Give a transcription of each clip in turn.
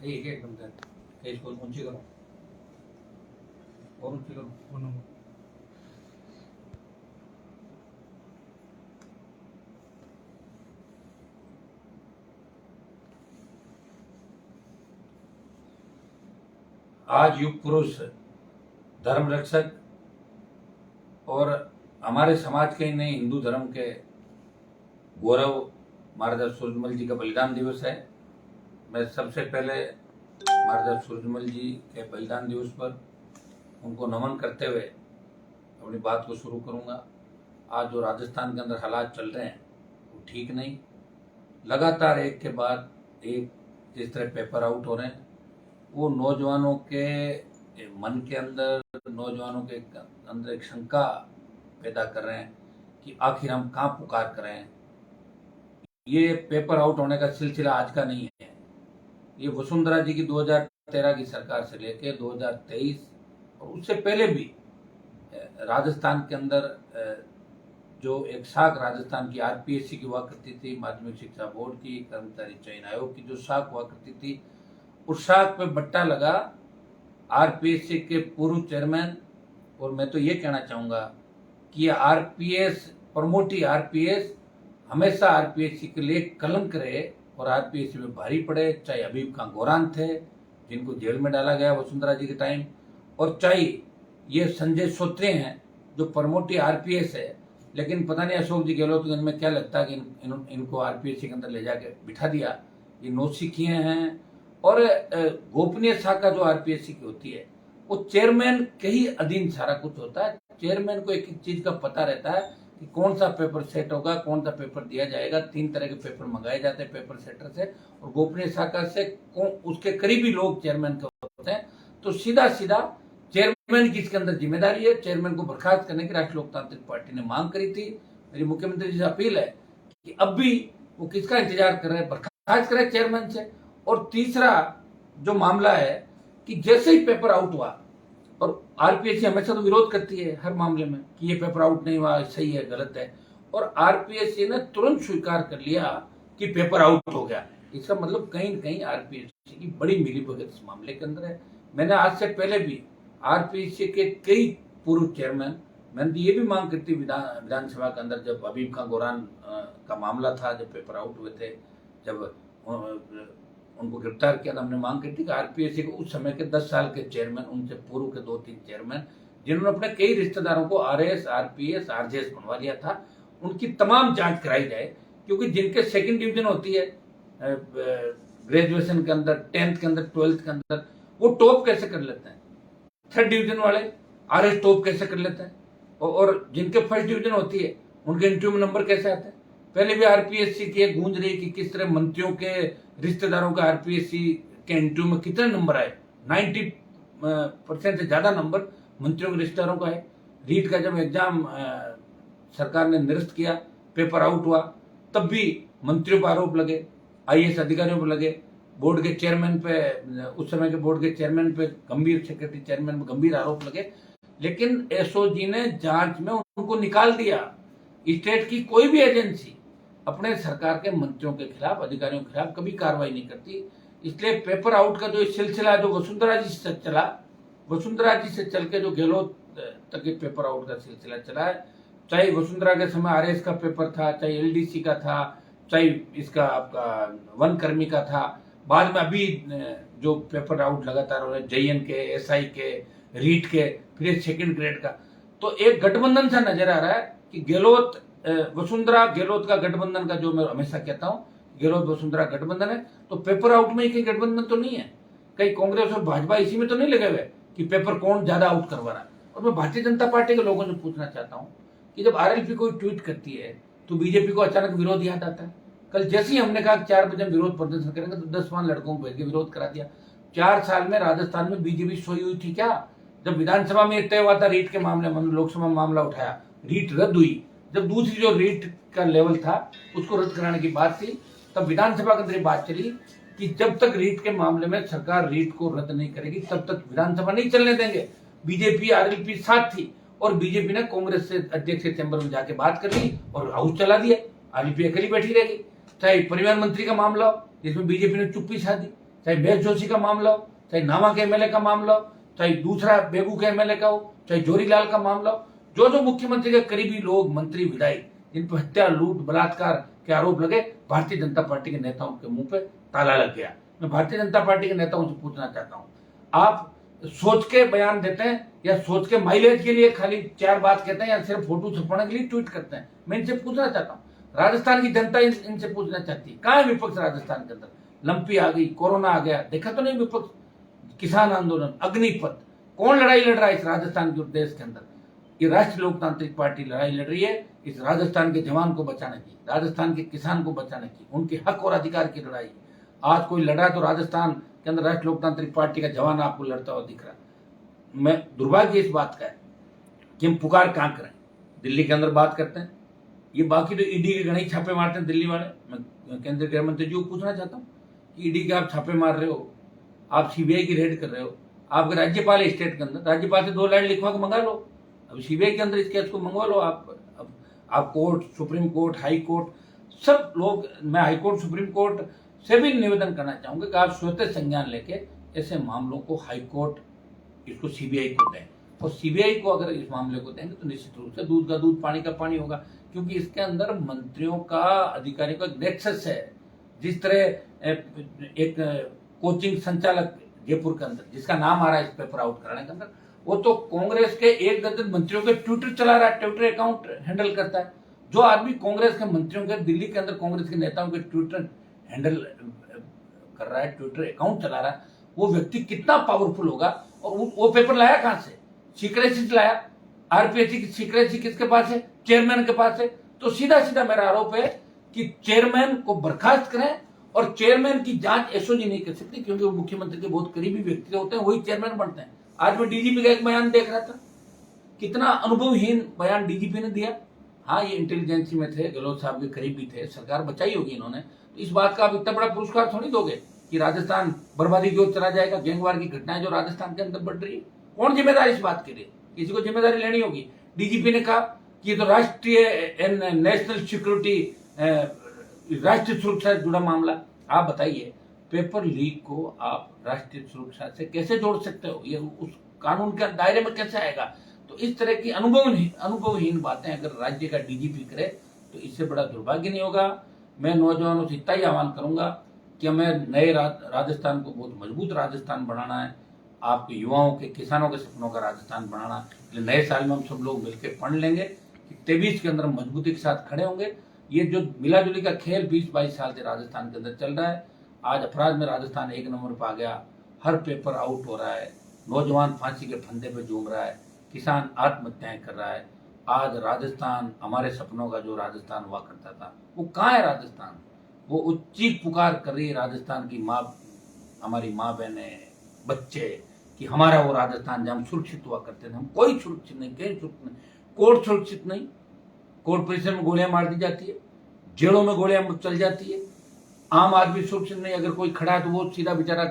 सही है क्या एकदम से? इसको ऊंची करो और ऊंची करो। आज युग पुरुष, धर्म रक्षक और हमारे समाज के ही नहीं हिंदू धर्म के गौरव महाराजा सूरजमल जी का बलिदान दिवस है। मैं सबसे पहले महाराजा सूरजमल जी के बलिदान दिवस पर उनको नमन करते हुए अपनी बात को शुरू करूंगा। आज जो राजस्थान के अंदर हालात चल रहे हैं वो ठीक नहीं। लगातार एक के बाद एक जिस तरह पेपर आउट हो रहे हैं, वो नौजवानों के मन के अंदर, नौजवानों के अंदर एक शंका पैदा कर रहे हैं कि आखिर हम कहाँ पुकार कर रहे हैं। ये पेपर आउट होने का सिलसिला आज का नहीं है। ये वसुंधरा जी की 2013 की सरकार से लेके 2023 और उससे पहले भी राजस्थान के अंदर जो एक शाख राजस्थान की आरपीएससी की हुआ करती थी, माध्यमिक शिक्षा बोर्ड की, कर्मचारी चयन आयोग की जो शाख हुआ करती थी, उस शाख पे बट्टा लगा आरपीएससी के पूर्व चेयरमैन। और मैं तो ये कहना चाहूंगा कि आरपीएस प्रमोटी आरपीएस हमेशा आरपीएससी के लिए कलंक रहे और आरपीएससी में भारी पड़े। चाहे हबीब खां गोरान थे जिनको जेल में डाला गया वसुंधरा जी के टाइम, और चाहे ये संजय सोत्रे हैं जो प्रमोटी आरपीएस है। लेकिन पता नहीं अशोक जी गहलोत को इनमें क्या लगता है कि इनको आरपीएससी के अंदर ले जाके बिठा दिया। ये नौसिखिए हैं और गोपनीय शाखा जो आरपीएससी की होती है वो चेयरमैन के ही अधीन सारा कुछ होता है। चेयरमैन को एक एक चीज का पता रहता है कि कौन सा पेपर सेट होगा, कौन सा पेपर दिया जाएगा। 3 तरह के पेपर मंगाए जाते हैं पेपर सेटर से, और गोपनीय शाखा से उसके करीबी लोग चेयरमैन के होते हैं। तो सीधा सीधा चेयरमैन की इसके अंदर जिम्मेदारी है। चेयरमैन को बर्खास्त करने की राष्ट्रीय लोकतांत्रिक पार्टी ने मांग करी थी। मेरी मुख्यमंत्री जी से अपील है कि अब भी वो किसका इंतजार कर रहे हैं, बर्खास्त करें चेयरमैन से। और तीसरा जो मामला है कि जैसे ही पेपर आउट हुआ, और आरपीएससी हमेशा तो विरोध करती है हर मामले में कि ये पेपर आउट नहीं हुआ, सही है, गलत है, और आरपीएससी ने तुरंत स्वीकार कर लिया कि पेपर आउट हो गया। इसका मतलब कहीं न कहीं आरपीएससी की बड़ी मिलीभगत इस मामले के अंदर है। मैंने आज से पहले भी आरपीएससी के कई पूर्व चेयरमैन, मैंने ये भी मांग करती विधानसभा के अंदर, जब हबीब खां गोरान का मामला था, जब पेपर आउट हुए थे, जब उनको गिरफ्तार किया था, हमने मांग की थी कि आरपीएससी को उस समय के 10 साल के चेयरमैन, उनसे पूर्व के 2-3 चेयरमैन जिन्होंने अपने कई रिश्तेदारों को आरएस, आरपीएस, आरजेएस बनवा लिया था, उनकी तमाम जांच कराई जाए। क्योंकि जिनके सेकंड डिवीजन होती है ग्रेजुएशन के अंदर, 10th के अंदर, 12th के अंदर, वो टॉप कैसे कर लेते हैं। 3rd डिवीजन वाले आरएस टॉप कैसे कर लेते हैं, और जिनके 1st डिवीजन होती है उनके इंटरव्यू में नंबर कैसे आते हैं। पहले भी आरपीएससी की एक गूंज रही कि किस तरह मंत्रियों के रिश्तेदारों का आरपीएससी के इंटरव्यू में कितने नंबर आए। 90% से ज्यादा नंबर मंत्रियों के रिश्तेदारों का है। रीट का जब एग्जाम सरकार ने निरस्त किया, पेपर आउट हुआ, तब भी मंत्रियों पर आरोप लगे, आईएएस अधिकारियों पर लगे, बोर्ड के चेयरमैन पे, उस समय के बोर्ड के चेयरमैन पे, गंभीर सेक्रेटरी चेयरमैन पे गंभीर आरोप लगे। लेकिन एसओजी ने जांच में उनको निकाल दिया। स्टेट की कोई भी एजेंसी अपने सरकार के मंत्रियों के खिलाफ, अधिकारियों के खिलाफ कभी कार्रवाई नहीं करती। इसलिए पेपर आउट का जो सिलसिला जो वसुंधरा जी से चला, वसुंधरा जी से चल के जो गहलोत तक के पेपर आउट का सिलसिला चला है, चाहे वसुंधरा के समय आरएस का पेपर था, चाहे एलडीसी का था, चाहे इसका आपका वन कर्मी का था, बाद में अभी जो पेपर आउट लगातार हो रहे जेएन के, एसआई के, रीट के, फिर 2nd ग्रेड का, तो एक गठबंधन सा नजर आ रहा है कि गहलोत वसुंधरा गहलोत का गठबंधन का, जो मैं हमेशा कहता हूं गहलोत वसुंधरा गठबंधन है, तो पेपर आउट में ही कहीं गठबंधन तो नहीं है। कहीं कांग्रेस और भाजपा इसी में तो नहीं लगे हुए कि पेपर कौन ज्यादा आउट करवा रहा है। और मैं भारतीय जनता पार्टी के लोगों से पूछना चाहता हूं कि जब आरएलपी कोई ट्वीट करती है तो बीजेपी को अचानक विरोध याद आता है। कल जैसे ही हमने कहा 4 बजे विरोध प्रदर्शन करेंगे तो 10 लड़कों को भेज के विरोध करा दिया। 4 साल में राजस्थान में बीजेपी सोई हुई थी क्या? जब विधानसभा में तय हुआ था रीट के मामले में, लोकसभा में मामला उठाया, रीट रद्द हुई, जब दूसरी जो रीट का लेवल था उसको रद्द कराने की बात थी, तब विधानसभा के अंदर बात चली कि जब तक रीट के मामले में सरकार रीट को रद्द नहीं करेगी तब तक विधानसभा नहीं चलने देंगे। बीजेपी आरएलपी साथ थी और बीजेपी ने कांग्रेस से अध्यक्ष के चैम्बर में जाके बात कर ली और हाउस चला दिया। आरएलपी अकेली बैठी रहेगी। चाहे परिवहन मंत्री का मामला हो जिसमें बीजेपी ने चुप्पी साधी, चाहे बेस जोशी का मामला हो, चाहे नामा के एमएलए का मामला हो, चाहे दूसरा बेगू के एमएलए का हो, चाहे जोरीलाल का मामला हो, जो जो मुख्यमंत्री के करीबी लोग, मंत्री, विधायक, जिन पर हत्या, लूट, बलात्कार के आरोप लगे, भारतीय जनता पार्टी के नेताओं के मुंह पे ताला लग गया। मैं भारतीय जनता पार्टी के नेताओं से पूछना चाहता हूं, आप सोच के बयान देते हैं या सोच के माइलेज के लिए खाली 4 बात कहते हैं या सिर्फ फोटो छपाने के लिए ट्वीट करते हैं? मैं इनसे पूछना चाहता हूँ, राजस्थान की जनता इनसे पूछना चाहती है, कहाँ है विपक्ष राजस्थान के अंदर? लंपी आ गई, कोरोना आ गया, देखा तो नहीं विपक्ष? किसान आंदोलन, अग्निपथ, कौन लड़ाई लड़ रहा है इस राजस्थान के देश के अंदर? ये राष्ट्रीय लोकतांत्रिक पार्टी लड़ाई लड़ रही है इस राजस्थान के जवान को बचाने की, राजस्थान के किसान को बचाने की, उनके हक और अधिकार की लड़ाई। आज कोई लड़ रहा है तो राजस्थान के अंदर राष्ट्रीय लोकतांत्रिक पार्टी का जवान आपको लड़ता हुआ दिख रहा है। मैं दुर्भाग्य इस बात का है कि हम पुकार कहां करें। दिल्ली के अंदर बात करते हैं, ये बाकी तो ईडी के गणित छापे मारते हैं दिल्ली वाले। मैं केंद्रीय गृह मंत्री जी को पूछना चाहता हूँ कि ईडी के आप छापे मार रहे हो, आप सीबीआई की रेड कर रहे हो, आपके राज्यपाल है स्टेट के अंदर, राज्यपाल से 2 लाइन लिखवा के मंगा लो, अब सीबीआई के अंदर इस केस को मंगवा लो। आप court, supreme court, high court, सब लोग, मैं हाई कोर्ट, सुप्रीम कोर्ट से भी निवेदन करना चाहूंगा कि आप स्वतः संज्ञान लेके ऐसे मामलों को हाई कोर्ट इसको सीबीआई को दें, और सीबीआई को अगर इस मामले को देंगे तो निश्चित रूप से दूध का दूध पानी का पानी होगा, क्योंकि इसके अंदर मंत्रियों का, अधिकारियों का नेक्सस है। जिस तरह एक कोचिंग संचालक जयपुर के अंदर जिसका नाम आ रहा है इस पेपर आउट कराने के अंदर, वो तो कांग्रेस के 1 दर्जन मंत्रियों के ट्विटर चला रहा है, ट्विटर अकाउंट हैंडल करता है। जो आदमी कांग्रेस के मंत्रियों के, दिल्ली के अंदर कांग्रेस के नेताओं के ट्विटर हैंडल कर रहा है, ट्विटर अकाउंट चला रहा है, वो व्यक्ति कितना पावरफुल होगा। और वो पेपर लाया कहां से? सीक्रेसी से लाया। आरपीएससी की सीक्रेसी किसके पास है? चेयरमैन के पास है। तो सीधा सीधा मेरा आरोप है कि चेयरमैन को बर्खास्त करें, और चेयरमैन की जांच एसओजी नहीं कर सकती, क्योंकि वो मुख्यमंत्री के बहुत करीबी व्यक्ति होते हैं, वही चेयरमैन बनते हैं। आज मैं डीजीपी का एक बयान देख रहा था, कितना अनुभवहीन बयान डीजीपी ने दिया। हाँ, ये इंटेलिजेंसी में थे, गहलोत साहब के करीबी थे, सरकार बचाई होगी इन्होंने, तो इस बात का आप इतना बड़ा पुरस्कार थोड़ी दोगे कि राजस्थान बर्बादी की ओर चला जाएगा। गैंगवार की घटनाएं जो राजस्थान के अंदर बढ़ रही है, कौन जिम्मेदार इस बात के लिए? किसी को जिम्मेदारी लेनी होगी। डीजीपी ने कहा कि ये तो राष्ट्रीय नेशनल सिक्योरिटी, राष्ट्रीय सुरक्षा से जुड़ा मामला। आप बताइए, पेपर लीक को आप राष्ट्रीय सुरक्षा से कैसे जोड़ सकते हो? ये उस कानून के दायरे में कैसे आएगा? तो इस तरह की अनुभवहीन बातें अगर राज्य का डीजीपी करे तो इससे बड़ा दुर्भाग्य नहीं होगा। मैं नौजवानों से इतना ही आह्वान करूंगा कि हमें नए राजस्थान को बहुत मजबूत राजस्थान बनाना है, आपके युवाओं के, किसानों के सपनों का राजस्थान बनाना। इसलिए नए साल में हम सब लोग मिलकर पढ़ लेंगे कि 23 के अंदर मजबूती के साथ खड़े होंगे। ये जो मिलाजुली का खेल 20-22 साल से राजस्थान के अंदर चल रहा है, आज अपराध में राजस्थान 1 नंबर पर आ गया, हर पेपर आउट हो रहा है, नौजवान फांसी के फंदे पे झूम रहा है, किसान आत्महत्याएं कर रहा है। आज राजस्थान, हमारे सपनों का जो राजस्थान हुआ करता था, वो कहाँ है राजस्थान? वो उच्ची पुकार कर रही है राजस्थान की माँ, हमारी माँ बहने, बच्चे, कि हमारा वो राजस्थान जहाँ हम सुरक्षित हुआ करते थे। हम कोई सुरक्षित नहीं, कहीं सुरक्षित नहीं, कोर्ट सुरक्षित नहीं, कोर्ट परिसर में गोलियां मार दी जाती है, जेलों में गोलियां चल जाती है, आम आदमी सुरक्षित नहीं। अगर कोई खड़ा है तो वो सीधा बेचारा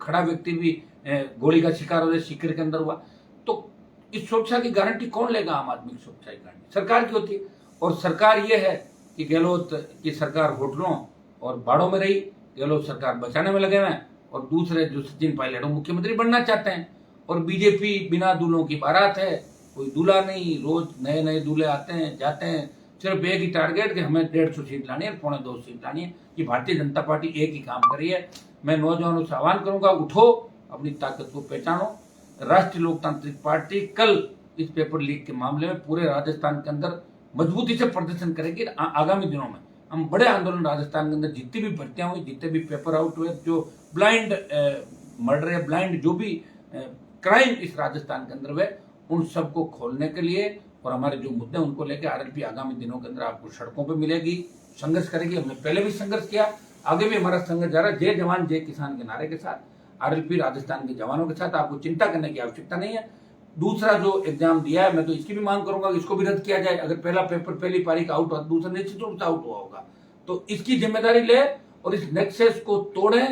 खड़ा व्यक्ति भी गोली का शिकार हो जाए, सीकर के अंदर हुआ। तो इस सुरक्षा की गारंटी कौन लेगा? आम आदमी की सुरक्षा की गारंटी सरकार की होती है। और सरकार ये है कि गहलोत की सरकार होटलों और बाड़ों में रही, गहलोत सरकार बचाने में लगे हुए हैं, और दूसरे जो सचिन पायलट वो मुख्यमंत्री बनना चाहते हैं। और बीजेपी बिना दूल्हों की बारात है, कोई दूल्हा नहीं, रोज नए नए दूल्हे आते हैं जाते हैं, सिर्फ एक ही टारगेट कि हमें 150 सीट लानी है, 2.25 सीट लानी है। ये भारतीय जनता पार्टी एक ही काम कर रही है। मैं नौजवानों से आह्वान करूंगा, उठो, अपनी ताकत को पहचानो। राष्ट्रीय लोकतांत्रिक पार्टी कल इस पेपर लीक के मामले में पूरे राजस्थान के अंदर मजबूती से प्रदर्शन करेगी। आगामी दिनों में हम बड़े आंदोलन, राजस्थान के अंदर जितनी भी भर्तियां हुई, जितने भी पेपर आउट हुए, जो ब्लाइंड मर्डर या ब्लाइंड जो भी क्राइम इस राजस्थान के अंदर हुए, उन सबको खोलने के लिए और हमारे जो मुद्दे उनको लेकर आरएलपी आगामी दिनों के अंदर आपको सड़कों पर मिलेगी, संघर्ष करेगी। हमने पहले भी संघर्ष किया, आगे भी हमारा संघर्ष जा रहा है। जय जवान जय किसान के नारे के साथ आरएलपी राजस्थान के जवानों के साथ। आपको चिंता करने की आवश्यकता नहीं है। दूसरा जो एग्जाम दिया है, मैं तो इसकी भी मांग करूंगा कि इसको भी रद्द किया जाए। अगर पहला पेपर पहली पारी का आउट हुआ, दूसरा निश्चित रूप से आउट हुआ होगा, तो इसकी जिम्मेदारी ले और इस नेक्सस को तोड़े।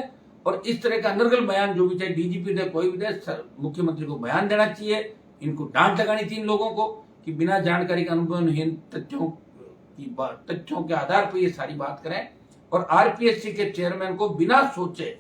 और इस तरह का अनर्गल बयान जो भी चाहे डीजीपी दे, कोई भी दे, मुख्यमंत्री को बयान देना चाहिए। इनको डांट लगानी थी इन लोगों को कि बिना जानकारी के, अनुभवहीन तथ्यों के आधार पर ये सारी बात करें। और आरपीएससी के चेयरमैन को बिना सोचे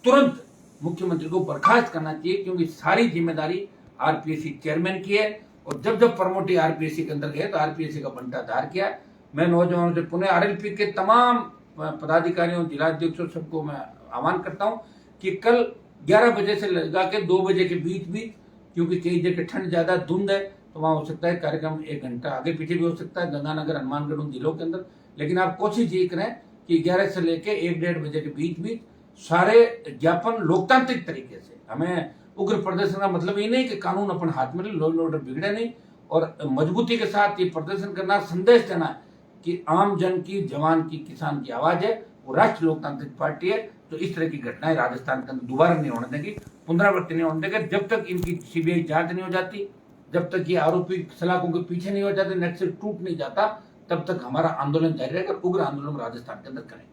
तुरंत मुख्यमंत्री को बर्खास्त करना चाहिए, क्योंकि सारी जिम्मेदारी आरपीएससी चेयरमैन की है। और जब जब प्रमोटी आरपीएससी के अंदर गए तो आरपीएससी का बंटाधार किया। मैं नौजवानों से पुनः आरएलपी के तमाम पदाधिकारियों, जिलाध्यक्षों, सबको मैं आह्वान करता हूं कि कल 11 बजे से लगा के 2 बजे के बीच बीच, क्योंकि कई जगह ठंड ज्यादा, धुंध है, तो वहां हो सकता है कार्यक्रम 1 घंटा आगे पीछे भी हो सकता है, गंगानगर, हनुमानगढ़, उन जिलों के अंदर। लेकिन आप कोशिश ये करें कि 11 से लेके 1-1:30 बजे के बीच बीच सारे ज्ञापन लोकतांत्रिक तरीके से, हमें उग्र प्रदर्शन का मतलब ये नहीं कि कानून अपन हाथ में ले, लॉ एंड ऑर्डर बिगड़े नहीं, और मजबूती के साथ ये प्रदर्शन करना, संदेश देना है कि आम जन की, जवान की, किसान की आवाज है, वो राष्ट्रीय लोकतांत्रिक पार्टी है। तो इस तरह की घटनाएं राजस्थान के अंदर दोबारा नहीं होने देंगी, पुनरावृत्ति नहीं होने देंगे। जब तक इनकी सीबीआई जांच नहीं हो जाती, जब तक ये आरोपी सलाखों के पीछे नहीं हो जाते, नेट से टूट नहीं जाता, तब तक हमारा आंदोलन जारी रहेगा। उग्र आंदोलन राजस्थान के अंदर करेंगे।